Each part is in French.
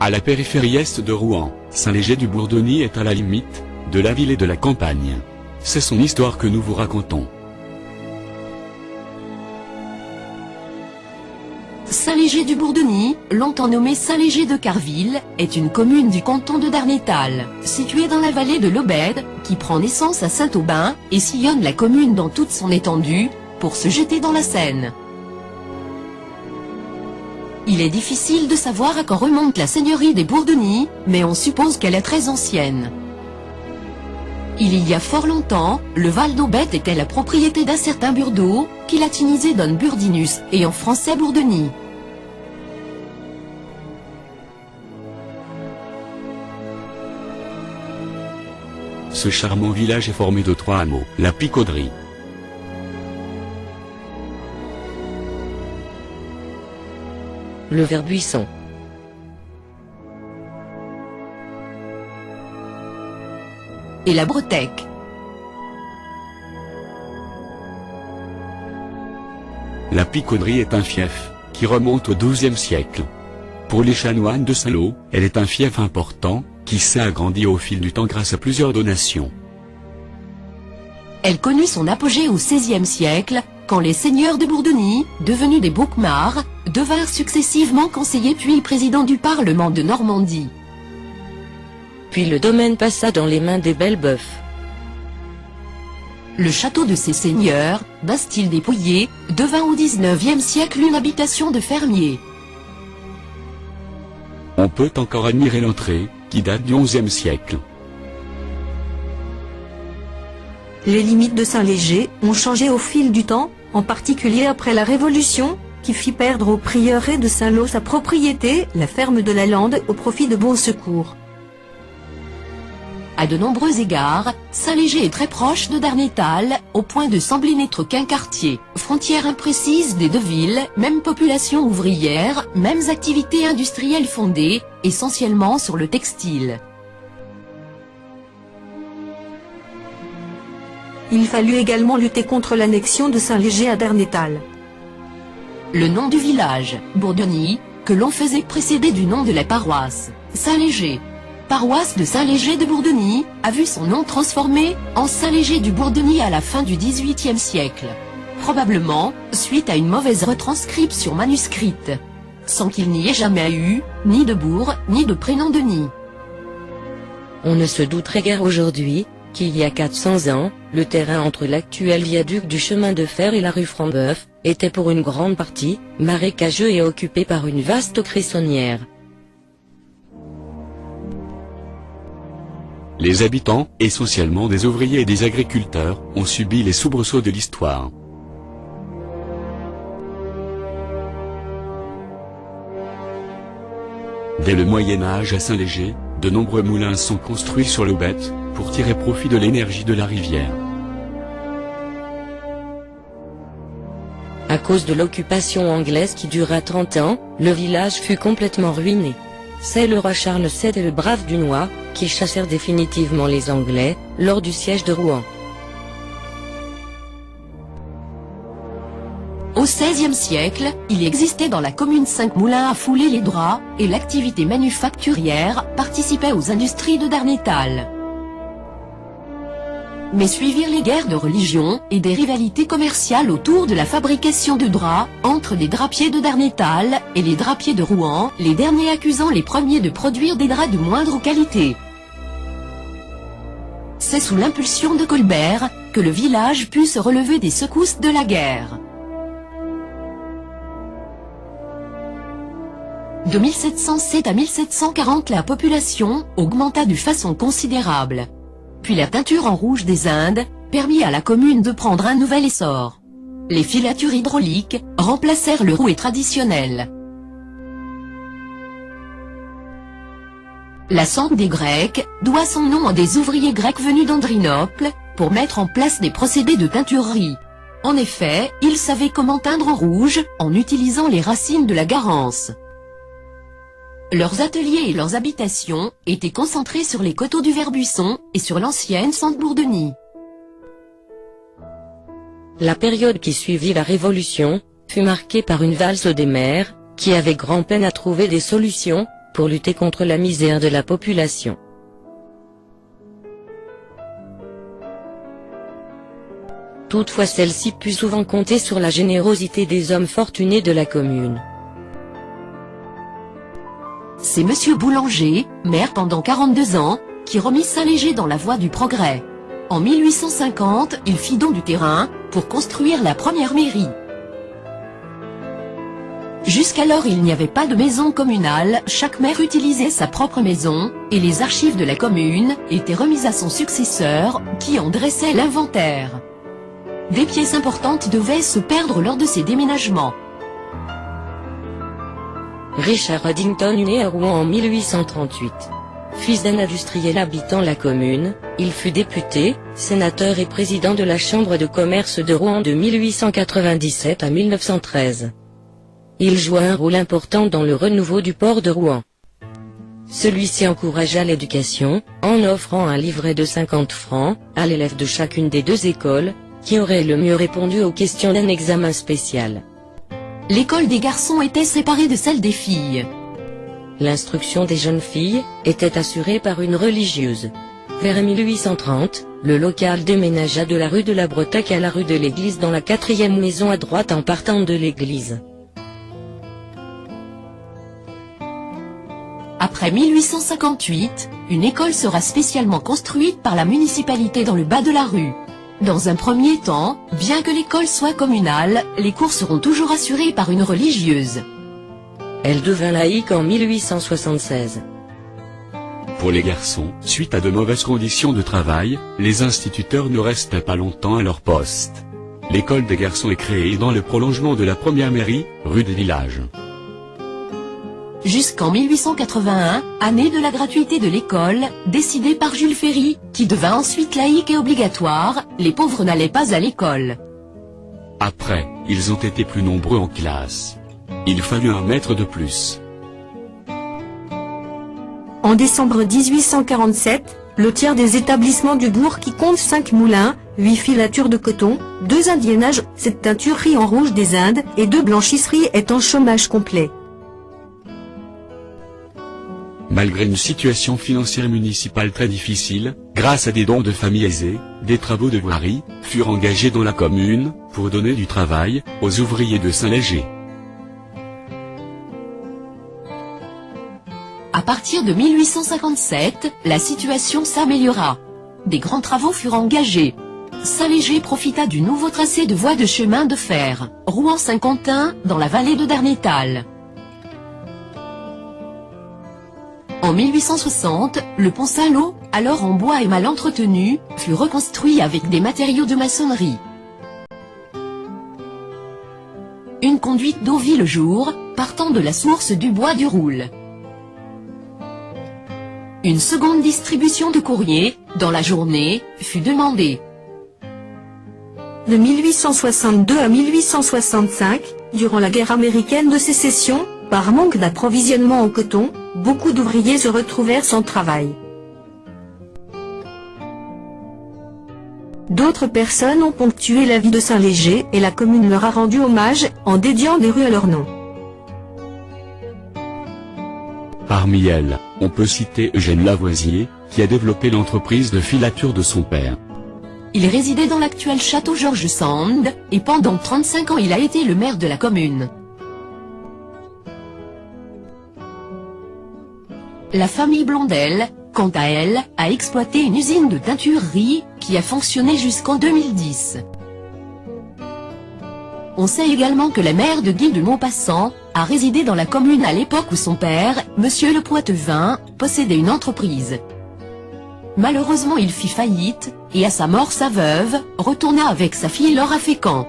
À la périphérie est de Rouen, Saint-Léger-du-Bourdonny est à la limite de la ville et de la campagne. C'est son histoire que nous vous racontons. Saint-Léger-du-Bourdonny, longtemps nommé Saint-Léger-de-Carville, est une commune du canton de Darnétal, située dans la vallée de l'Aubède, qui prend naissance à Saint-Aubin, et sillonne la commune dans toute son étendue, pour se jeter dans la Seine. Il est difficile de savoir à quand remonte la seigneurie des Bourdonny, mais on suppose qu'elle est très ancienne. Il y a fort longtemps, le Val d'Aubette était la propriété d'un certain Burdeau, qui latinisé donne Burdinus, et en français Bourdonny. Ce charmant village est formé de 3 hameaux. La Picauderie, Le Verbuisson, Et la Bretèque. La Picauderie est un fief qui remonte au XIIe siècle. Pour les chanoines de Saint-Lô, elle est un fief important qui s'est agrandi au fil du temps grâce à plusieurs donations. Elle connut son apogée au XVIe siècle, quand les seigneurs de Bourdonny, devenus des Bouquemars, devinrent successivement conseillers puis présidents du Parlement de Normandie. puis le domaine passa dans les mains des Belbeuf. Le château de ces seigneurs, d'un style dépouillé, devint au XIXe siècle une habitation de fermiers. On peut encore admirer l'entrée, qui date du XIe siècle. Les limites de Saint-Léger ont changé au fil du temps, en particulier après la Révolution, qui fit perdre au prieuré de Saint-Lô sa propriété, la ferme de la Lande, au profit de Bon Secours. À de nombreux égards, Saint-Léger est très proche de Darnétal, au point de sembler n'être qu'un quartier. Frontière imprécise des deux villes, même population ouvrière, mêmes activités industrielles fondées, essentiellement sur le textile. Il fallut également lutter contre l'annexion de Saint-Léger à Darnétal. Le nom du village, Bourdonny, que l'on faisait précéder du nom de la paroisse, Saint-Léger. Paroisse de Saint-Léger de Bourdonny, a vu son nom transformé en Saint-Léger du Bourdonny à la fin du XVIIIe siècle. Probablement, suite à une mauvaise retranscription manuscrite. Sans qu'il n'y ait jamais eu, ni de bourg, ni de prénom Denis. On ne se douterait guère aujourd'hui, qu'il y a 400 ans, le terrain entre l'actuel viaduc du chemin de fer et la rue Framboeuf, était pour une grande partie, marécageux et occupé par une vaste cressonnière. Les habitants, essentiellement des ouvriers et des agriculteurs, ont subi les soubresauts de l'histoire. Dès le Moyen-Âge à Saint-Léger, de nombreux moulins sont construits sur l'Aubette, pour tirer profit de l'énergie de la rivière. À cause de l'occupation anglaise qui dura 30 ans, le village fut complètement ruiné. C'est le roi Charles VII et le brave Dunois, qui chassèrent définitivement les Anglais, lors du siège de Rouen. Au XVIe siècle, il existait dans la commune 5 moulins à fouler les draps, et l'activité manufacturière participait aux industries de Darnétal. Mais suivirent les guerres de religion et des rivalités commerciales autour de la fabrication de draps, entre les drapiers de Darnétal et les drapiers de Rouen, les derniers accusant les premiers de produire des draps de moindre qualité. C'est sous l'impulsion de Colbert que le village put se relever des secousses de la guerre. De 1707 à 1740, la population augmenta de façon considérable. Puis la teinture en rouge des Indes permit à la commune de prendre un nouvel essor. Les filatures hydrauliques remplacèrent le rouet traditionnel. La Sambre des Grecs doit son nom à des ouvriers grecs venus d'Andrinople pour mettre en place des procédés de teinturerie. En effet, ils savaient comment teindre en rouge en utilisant les racines de la garance. Leurs ateliers et leurs habitations étaient concentrés sur les coteaux du Verbuisson et sur l'ancienne Sainte-Bourdonny. La période qui suivit la Révolution fut marquée par une valse des maires, qui avait grand-peine à trouver des solutions, pour lutter contre la misère de la population. Toutefois celle-ci put souvent compter sur la générosité des hommes fortunés de la commune. C'est Monsieur Boulanger, maire pendant 42 ans, qui remit Saint-Léger dans la voie du progrès. En 1850, il fit don du terrain pour construire la première mairie. Jusqu'alors il n'y avait pas de maison communale, chaque maire utilisait sa propre maison, et les archives de la commune étaient remises à son successeur, qui en dressait l'inventaire. Des pièces importantes devaient se perdre lors de ces déménagements. Richard Addington est né à Rouen en 1838. Fils d'un industriel habitant la commune, il fut député, sénateur et président de la Chambre de commerce de Rouen de 1897 à 1913. Il joua un rôle important dans le renouveau du port de Rouen. Celui-ci encouragea l'éducation, en offrant un livret de 50 francs à l'élève de chacune des deux écoles, qui aurait le mieux répondu aux questions d'un examen spécial. L'école des garçons était séparée de celle des filles. L'instruction des jeunes filles était assurée par une religieuse. Vers 1830, le local déménagea de la rue de la Bretagne à la rue de l'Église dans la 4e maison à droite en partant de l'église. Après 1858, une école sera spécialement construite par la municipalité dans le bas de la rue. Dans un premier temps, bien que l'école soit communale, les cours seront toujours assurés par une religieuse. Elle devint laïque en 1876. Pour les garçons, suite à de mauvaises conditions de travail, les instituteurs ne restaient pas longtemps à leur poste. L'école des garçons est créée dans le prolongement de la première mairie, rue des Villages. Jusqu'en 1881, année de la gratuité de l'école, décidée par Jules Ferry, qui devint ensuite laïque et obligatoire, les pauvres n'allaient pas à l'école. Après, ils ont été plus nombreux en classe. Il fallut un maître de plus. En décembre 1847, le tiers des établissements du bourg qui compte 5 moulins, 8 filatures de coton, 2 indiennages, 7 teintureries en rouge des Indes et 2 blanchisseries est en chômage complet. Malgré une situation financière municipale très difficile, grâce à des dons de familles aisées, des travaux de voirie furent engagés dans la commune, pour donner du travail aux ouvriers de Saint-Léger. À partir de 1857, la situation s'améliora. Des grands travaux furent engagés. Saint-Léger profita du nouveau tracé de voie de chemin de fer, Rouen-Saint-Quentin, dans la vallée de Darnétal. En 1860, le pont Saint-Lô, alors en bois et mal entretenu, fut reconstruit avec des matériaux de maçonnerie. Une conduite d'eau vit le jour, partant de la source du bois du Roule. Une seconde distribution de courrier, dans la journée, fut demandée. De 1862 à 1865, durant la guerre américaine de sécession, par manque d'approvisionnement en coton, beaucoup d'ouvriers se retrouvèrent sans travail. D'autres personnes ont ponctué la vie de Saint-Léger et la commune leur a rendu hommage en dédiant des rues à leur nom. Parmi elles, on peut citer Eugène Lavoisier, qui a développé l'entreprise de filature de son père. Il résidait dans l'actuel château George Sand, et pendant 35 ans il a été le maire de la commune. La famille Blondel, quant à elle, a exploité une usine de teinturerie, qui a fonctionné jusqu'en 2010. On sait également que la mère de Guy de Maupassant a résidé dans la commune à l'époque où son père, Monsieur Le Poitevin, possédait une entreprise. Malheureusement il fit faillite, et à sa mort sa veuve retourna avec sa fille Laura Fécamp.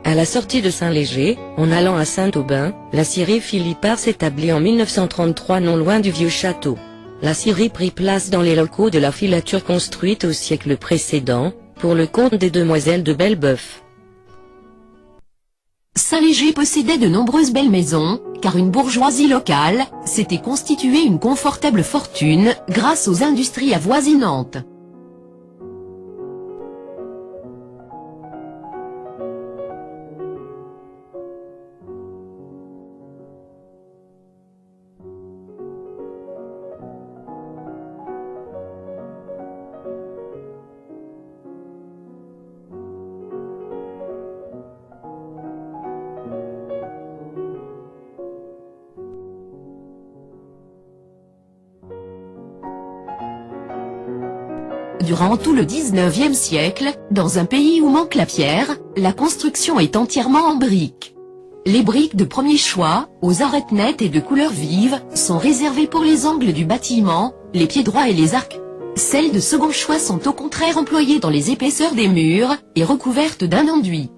À la sortie de Saint-Léger, en allant à Saint-Aubin, la scierie Philippard s'établit en 1933 non loin du vieux château. La scierie prit place dans les locaux de la filature construite au siècle précédent, pour le compte des demoiselles de Belbeuf. Saint-Léger possédait de nombreuses belles maisons, car une bourgeoisie locale s'était constituée une confortable fortune grâce aux industries avoisinantes. Durant tout le 19e siècle, dans un pays où manque la pierre, la construction est entièrement en briques. Les briques de premier choix, aux arêtes nettes et de couleur vive, sont réservées pour les angles du bâtiment, les pieds droits et les arcs. Celles de second choix sont au contraire employées dans les épaisseurs des murs, et recouvertes d'un enduit.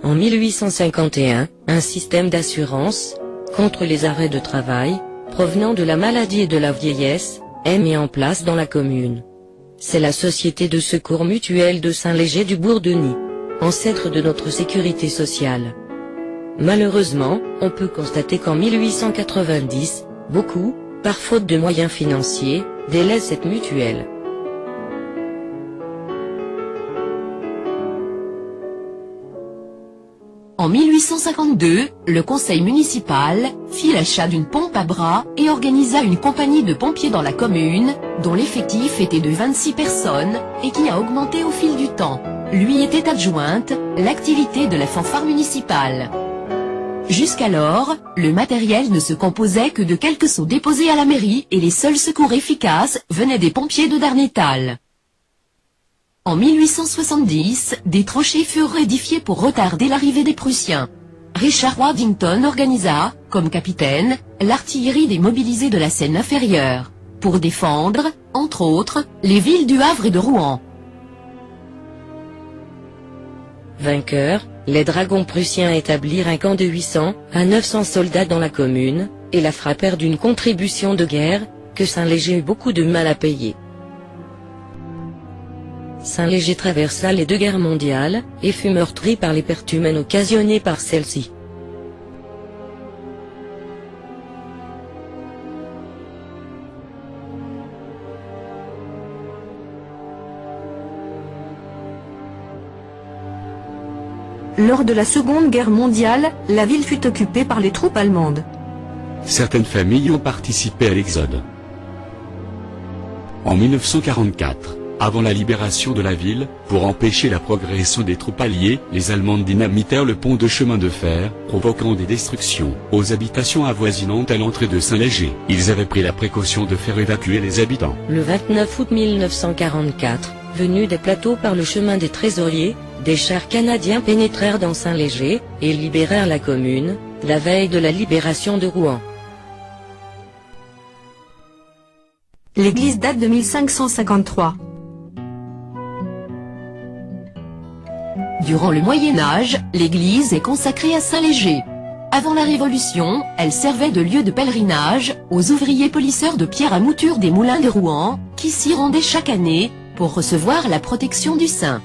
En 1851, un système d'assurance contre les arrêts de travail, provenant de la maladie et de la vieillesse, est mis en place dans la commune. C'est la Société de secours mutuel de Saint-Léger du Bourdonny, ancêtre de notre sécurité sociale. Malheureusement, on peut constater qu'en 1890, beaucoup, par faute de moyens financiers, délaissent cette mutuelle. En 1852, le conseil municipal fit l'achat d'une pompe à bras et organisa une compagnie de pompiers dans la commune, dont l'effectif était de 26 personnes, et qui a augmenté au fil du temps. Lui était adjointe l'activité de la fanfare municipale. Jusqu'alors, le matériel ne se composait que de quelques seaux déposés à la mairie et les seuls secours efficaces venaient des pompiers de Darnétal. En 1870, des tranchées furent édifiées pour retarder l'arrivée des Prussiens. Richard Waddington organisa, comme capitaine, l'artillerie des mobilisés de la Seine inférieure, pour défendre, entre autres, les villes du Havre et de Rouen. Vainqueurs, les dragons prussiens établirent un camp de 800 à 900 soldats dans la commune, et la frappèrent d'une contribution de guerre, que Saint-Léger eut beaucoup de mal à payer. Saint-Léger traversa les deux guerres mondiales, et fut meurtri par les pertes humaines occasionnées par celles-ci. Lors de la Seconde Guerre mondiale, la ville fut occupée par les troupes allemandes. Certaines familles ont participé à l'exode. En 1944, avant la libération de la ville, pour empêcher la progression des troupes alliées, les Allemands dynamitèrent le pont de chemin de fer, provoquant des destructions aux habitations avoisinantes à l'entrée de Saint-Léger. Ils avaient pris la précaution de faire évacuer les habitants. Le 29 août 1944, venus des plateaux par le chemin des Trésoriers, des chars canadiens pénétrèrent dans Saint-Léger, et libérèrent la commune, la veille de la libération de Rouen. L'église date de 1553. Durant le Moyen-Âge, l'église est consacrée à Saint-Léger. Avant la Révolution, elle servait de lieu de pèlerinage aux ouvriers polisseurs de pierre à mouture des moulins de Rouen, qui s'y rendaient chaque année, pour recevoir la protection du saint.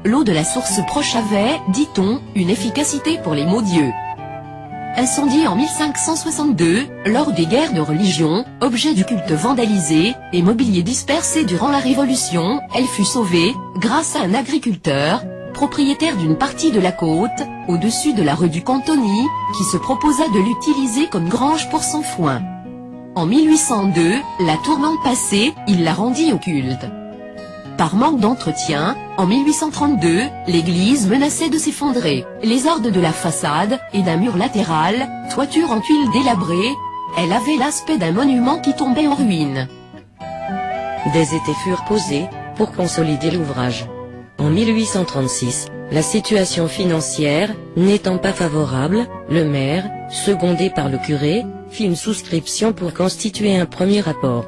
L'eau de la source proche avait, dit-on, une efficacité pour les maux d'yeux. Incendiée en 1562, lors des guerres de religion, objet du culte vandalisé, et mobilier dispersé durant la Révolution, elle fut sauvée, grâce à un agriculteur, propriétaire d'une partie de la côte, au-dessus de la rue du Cantonny, qui se proposa de l'utiliser comme grange pour son foin. En 1802, la tourmente passée, il la rendit au culte. Par manque d'entretien, en 1832, l'église menaçait de s'effondrer. Les ordes de la façade, et d'un mur latéral, toiture en tuiles délabrées, elle avait l'aspect d'un monument qui tombait en ruine. Des étais furent posés, pour consolider l'ouvrage. En 1836, la situation financière, n'étant pas favorable, le maire, secondé par le curé, fit une souscription pour constituer un premier rapport.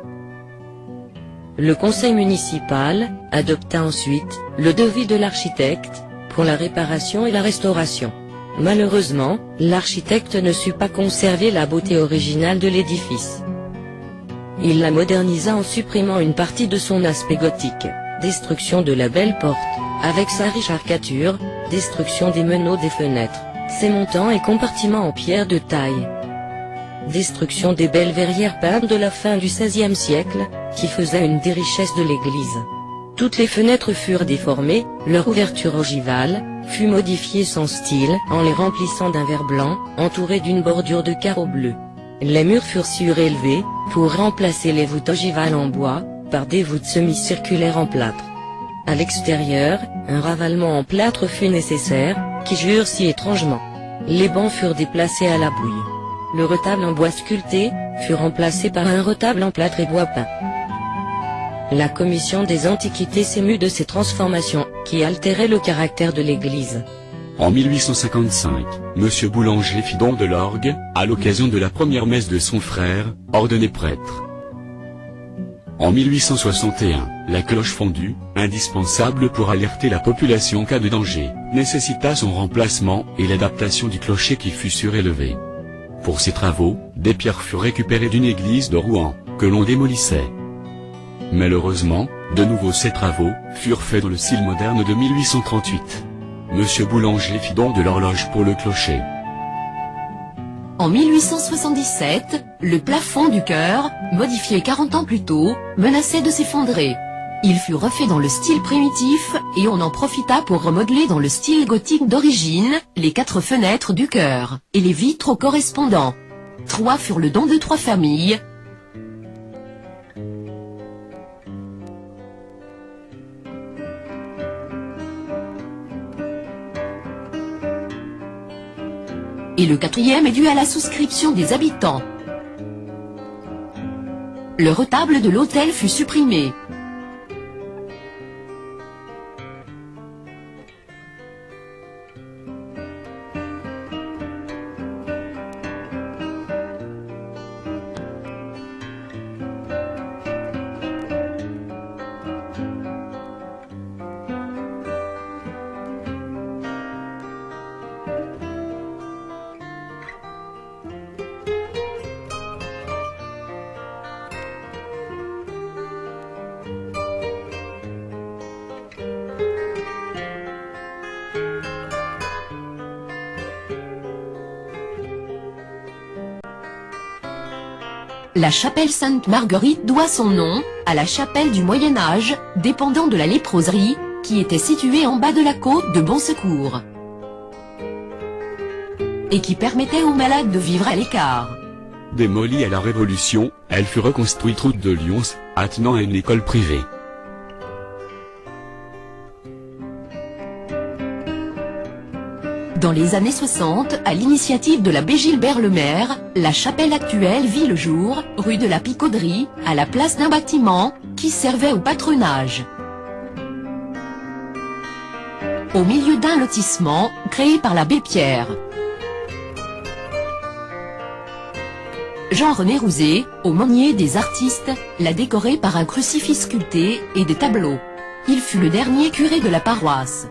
Le conseil municipal adopta ensuite le devis de l'architecte pour la réparation et la restauration. Malheureusement, l'architecte ne sut pas conserver la beauté originale de l'édifice. Il la modernisa en supprimant une partie de son aspect gothique, destruction de la belle porte, avec sa riche arcature, destruction des meneaux des fenêtres, ses montants et compartiments en pierre de taille. Destruction des belles verrières peintes de la fin du XVIe siècle, qui faisaient une des richesses de l'église. Toutes les fenêtres furent déformées, leur ouverture ogivale fut modifiée sans style en les remplissant d'un verre blanc, entouré d'une bordure de carreaux bleus. Les murs furent surélevés, pour remplacer les voûtes ogivales en bois, par des voûtes semi-circulaires en plâtre. À l'extérieur, un ravalement en plâtre fut nécessaire, qui jure si étrangement. Les bancs furent déplacés à la bouille. Le retable en bois sculpté fut remplacé par un retable en plâtre et bois peint. La commission des antiquités s'émut de ces transformations, qui altéraient le caractère de l'église. En 1855, M. Boulanger fit don de l'orgue, à l'occasion de la première messe de son frère, ordonné prêtre. En 1861, la cloche fondue, indispensable pour alerter la population en cas de danger, nécessita son remplacement et l'adaptation du clocher qui fut surélevé. Pour ces travaux, des pierres furent récupérées d'une église de Rouen, que l'on démolissait. Malheureusement, de nouveau ces travaux furent faits dans le style moderne de 1838. M. Boulanger fit don de l'horloge pour le clocher. En 1877, le plafond du chœur, modifié 40 ans plus tôt, menaçait de s'effondrer. Il fut refait dans le style primitif, et on en profita pour remodeler dans le style gothique d'origine, les 4 fenêtres du chœur, et les vitraux correspondants. 3 furent le don de 3 familles. Et le 4e est dû à la souscription des habitants. Le retable de l'autel fut supprimé. La chapelle Sainte-Marguerite doit son nom à la chapelle du Moyen-Âge, dépendant de la léproserie, qui était située en bas de la côte de Bon-Secours, et qui permettait aux malades de vivre à l'écart. Démolie à la Révolution, elle fut reconstruite route de Lyons, attenant à une école privée. Dans les années 60, à l'initiative de l'abbé Gilbert Lemaire, la chapelle actuelle vit le jour, rue de la Picauderie, à la place d'un bâtiment, qui servait au patronage. Au milieu d'un lotissement, créé par l'abbé Pierre. Jean-René Rouzet, aumônier des artistes, l'a décoré par un crucifix sculpté et des tableaux. Il fut le dernier curé de la paroisse.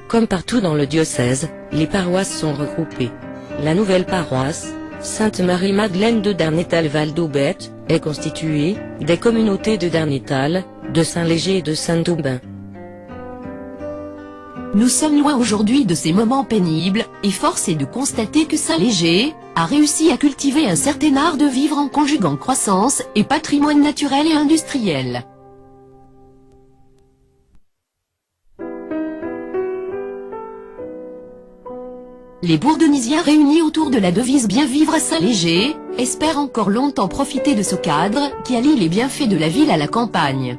Comme partout dans le diocèse, les paroisses sont regroupées. La nouvelle paroisse, Sainte-Marie-Madeleine de Darnétal-Val d'Aubette, est constituée des communautés de Darnétal, de Saint-Léger et de Saint-Aubin. Nous sommes loin aujourd'hui de ces moments pénibles, et force est de constater que Saint-Léger a réussi à cultiver un certain art de vivre en conjuguant croissance et patrimoine naturel et industriel. Les Bourdonnisiens réunis autour de la devise Bien vivre à Saint-Léger, espèrent encore longtemps profiter de ce cadre qui allie les bienfaits de la ville à la campagne.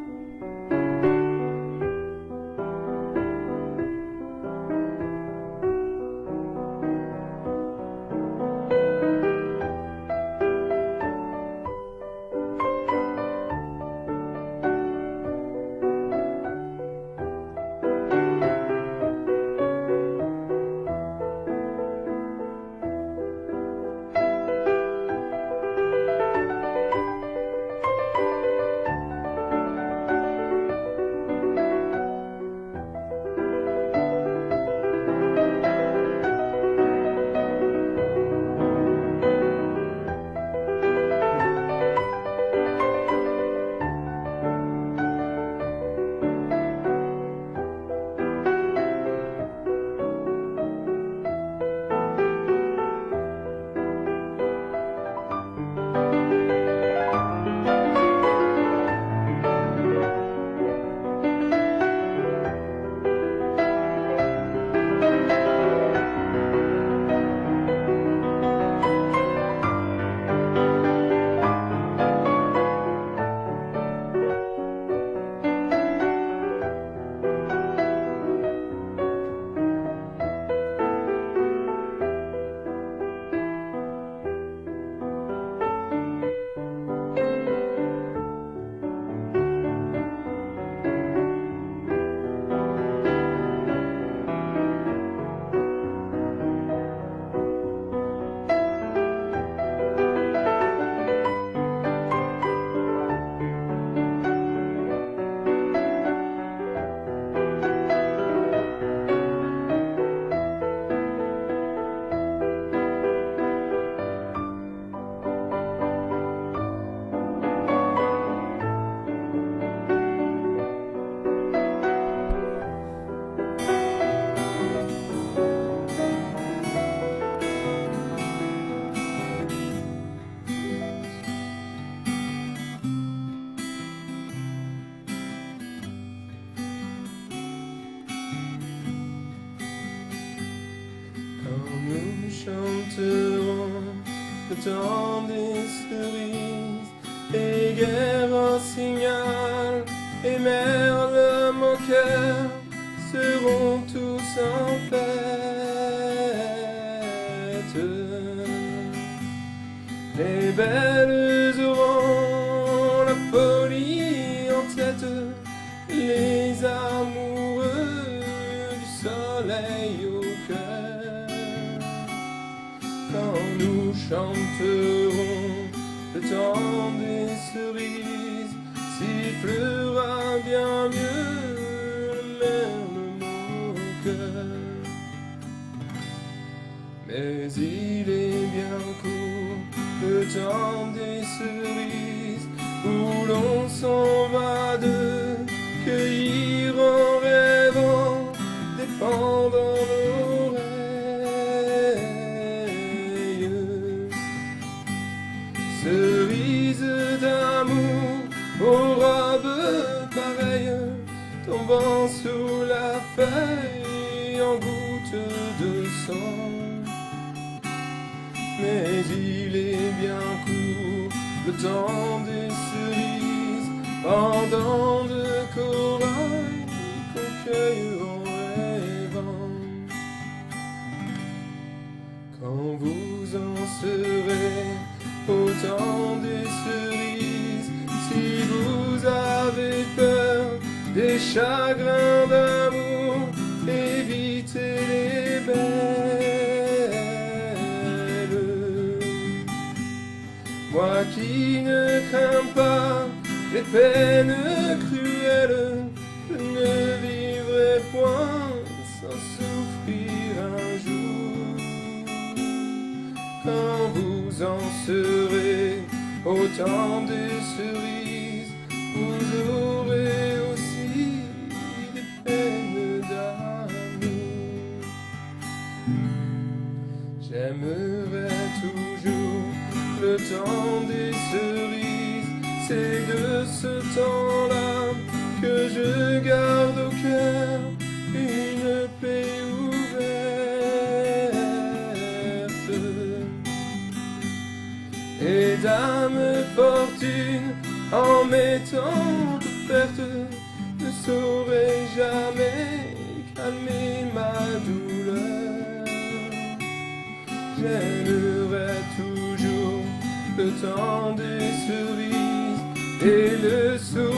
chanterons le temps des cerises, et guerre en signal, et merle mon cœur, seront tous en fête. Les belles auront la folie en tête, les amoureux du soleil au cœur. Quand nous chanterons le temps des cerises, sifflera bien mieux le merle mon cœur. Mais il est bien court le temps des cerises, où l'on s'en va de cueillir en rêvant des pans dans l'oreille. Cerises d'amour aux robes pareilles, tombant sous la feuille en gouttes de sang. Mais il est bien court le temps des cerises, pendant de corail qu'on cueille en rêvant. Quand vous en serez au temps des cerises, si vous avez peur des chagrins d'amour, évitez les belles. Moi qui ne crains pas les peines cruelles, je ne vivrai point sans souffrir un jour. Quand vous en serez au temps des cerises, vous aurez aussi des peines d'amour. J'aimerai toujours le temps des cerises, c'est de ce temps-là que je garde au cœur une paix ouverte. Et dame fortune, en m'étant offerte, ne saurait jamais calmer ma douleur. J'aimerai toujours le temps des cerises et le sourire